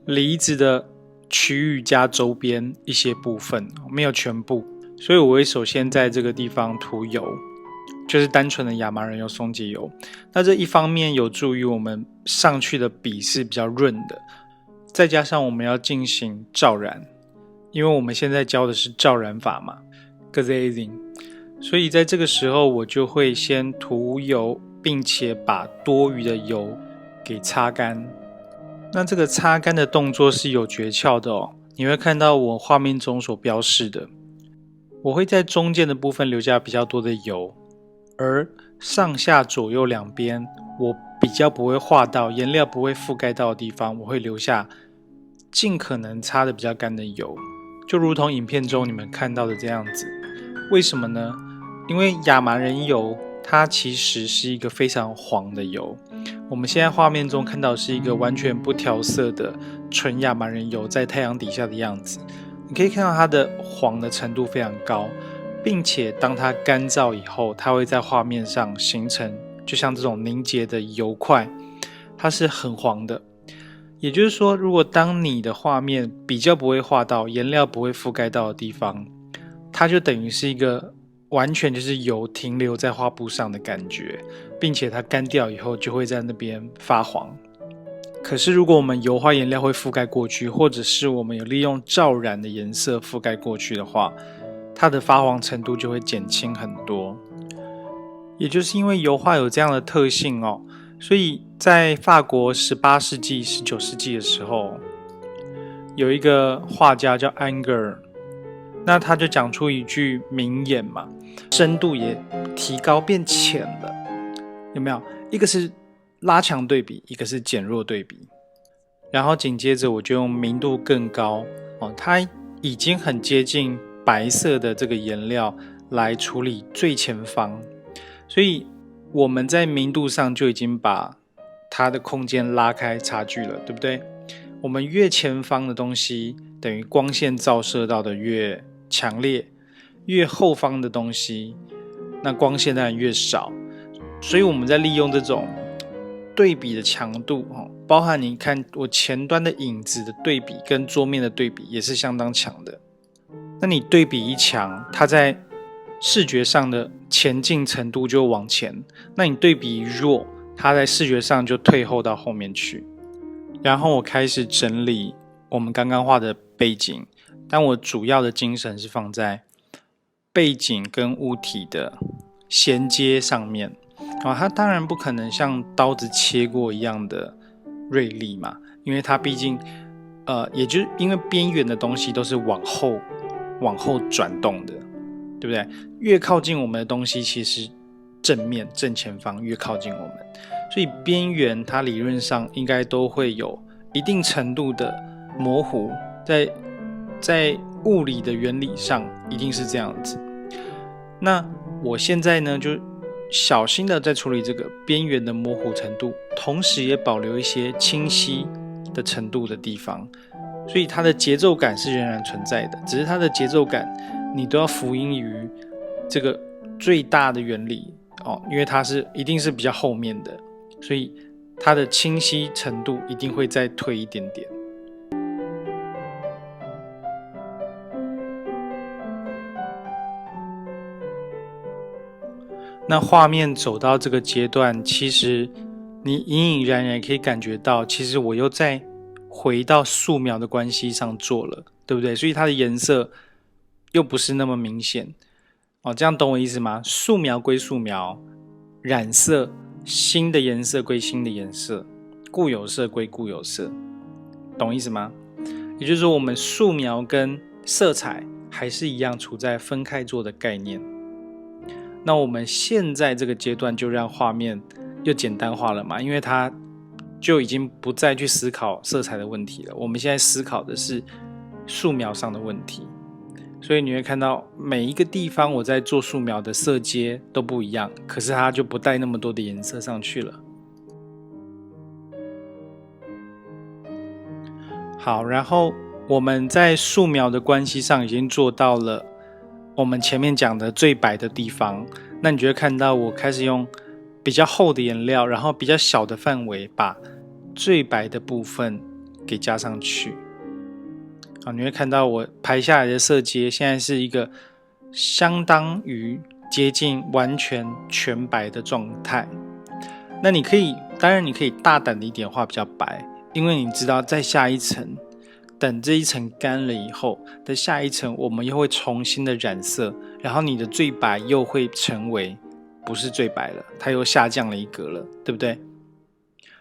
梨子的区域加周边一些部分，没有全部，所以我会首先在这个地方涂油，就是单纯的亚麻仁油松节油。那这一方面有助于我们上去的笔是比较润的，再加上我们要进行罩染，因为我们现在教的是罩染法嘛 glazing， 所以在这个时候我就会先涂油，并且把多余的油给擦干。那这个擦干的动作是有诀窍的哦，你会看到我画面中所标示的，我会在中间的部分留下比较多的油，而上下左右两边我比较不会画到，颜料不会覆盖到的地方，我会留下尽可能擦的比较干的油，就如同影片中你们看到的这样子。为什么呢？因为亚麻仁油它其实是一个非常黄的油，我们现在画面中看到是一个完全不调色的纯亚麻仁油在太阳底下的样子，你可以看到它的黄的程度非常高，并且当它干燥以后，它会在画面上形成就像这种凝结的油块，它是很黄的。也就是说，如果当你的画面比较不会画到，颜料不会覆盖到的地方，它就等于是一个完全就是油停留在画布上的感觉，并且它干掉以后就会在那边发黄。可是如果我们油画颜料会覆盖过去，或者是我们有利用罩染的颜色覆盖过去的话，它的发黄程度就会减轻很多。也就是因为油画有这样的特性哦，所以在法国18世纪、19世纪的时候，有一个画家叫安格尔，那他就讲出一句名言嘛，深度也提高变浅了，有没有？一个是拉强对比，一个是减弱对比。然后紧接着我就用明度更高哦，它已经很接近白色的这个颜料来处理最前方，所以我们在明度上就已经把它的空间拉开差距了，对不对？我们越前方的东西，等于光线照射到的越强烈，越后方的东西，那光线当然越少。所以我们在利用这种对比的强度，包含你看我前端的影子的对比跟桌面的对比也是相当强的。那你对比一强，它在视觉上的前进程度就往前，那你对比弱，它在视觉上就退后到后面去。然后我开始整理我们刚刚画的背景，但我主要的精神是放在背景跟物体的衔接上面。它当然不可能像刀子切过一样的锐利嘛，因为它毕竟也就是因为边缘的东西都是往后转动的，对不对？越靠近我们的东西，其实正面正前方越靠近我们，所以边缘它理论上应该都会有一定程度的模糊，在物理的原理上一定是这样子。那我现在呢就小心的在处理这个边缘的模糊程度，同时也保留一些清晰的程度的地方，所以它的节奏感是仍然存在的，只是它的节奏感你都要福音于这个最大的原理因为它一定是比较后面的，所以它的清晰程度一定会再退一点点。那画面走到这个阶段，其实你隐隐然可以感觉到，其实我又再回到素描的关系上做了，对不对？所以它的颜色又不是那么明显这样懂我意思吗？素描归素描，染色新的颜色归新的颜色，固有色归固有色，懂意思吗？也就是说，我们素描跟色彩还是一样处在分开做的概念。那我们现在这个阶段就让画面又简单化了嘛，因为它就已经不再去思考色彩的问题了，我们现在思考的是素描上的问题。所以你会看到每一个地方我在做素描的色阶都不一样，可是它就不带那么多的颜色上去了。好，然后我们在素描的关系上已经做到了我们前面讲的最白的地方，那你就会看到我开始用比较厚的颜料，然后比较小的范围把最白的部分给加上去。你会看到我排下来的色阶现在是一个相当于接近完全全白的状态。那当然你可以大胆的一点画比较白，因为你知道在下一层，等这一层干了以后的下一层，我们又会重新的染色，然后你的最白又会成为不是最白了，它又下降了一格了，对不对？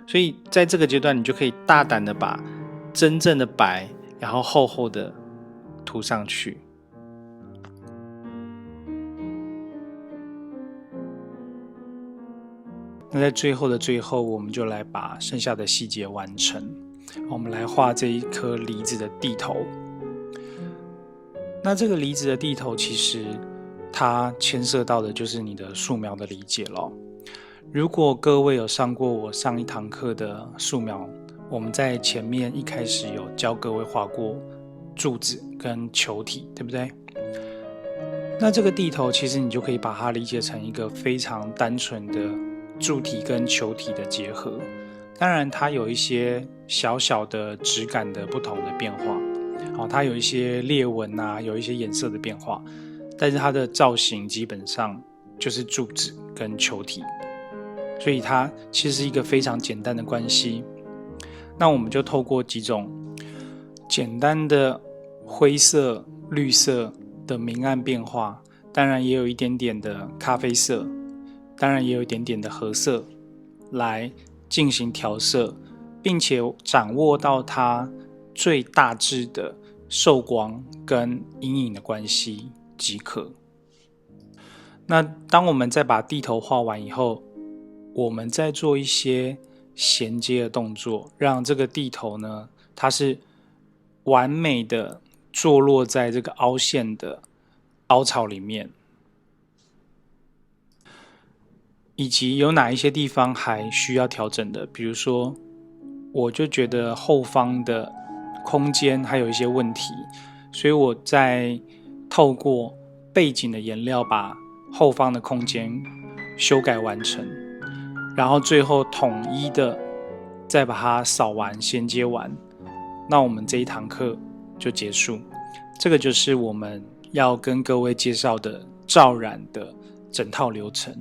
所以在这个阶段，你就可以大胆的把真正的白，然后厚厚的涂上去。那在最后的最后，我们就来把剩下的细节完成。我们来画这一颗梨子的蒂头。那这个梨子的蒂头，其实它牵涉到的就是你的素描的理解咯。如果各位有上过我上一堂课的素描，我们在前面一开始有教各位画过柱子跟球体，对不对？那这个蒂头其实你就可以把它理解成一个非常单纯的柱体跟球体的结合，当然它有一些小小的质感的不同的变化，它有一些裂纹啊，有一些颜色的变化，但是它的造型基本上就是柱子跟球体，所以它其实是一个非常简单的关系。那我们就透过几种简单的灰色、绿色的明暗变化，当然也有一点点的咖啡色，当然也有一点点的褐色，来进行调色，并且掌握到它最大致的受光跟阴影的关系即可。那当我们再把地头画完以后，我们再做一些衔接的动作，让这个地头呢，它是完美的坐落在这个凹陷的凹槽里面，以及有哪一些地方还需要调整的，比如说我就觉得后方的空间还有一些问题，所以我在透过背景的颜料把后方的空间修改完成，然后最后统一的再把它扫完衔接完，那我们这一堂课就结束。这个就是我们要跟各位介绍的罩染的整套流程。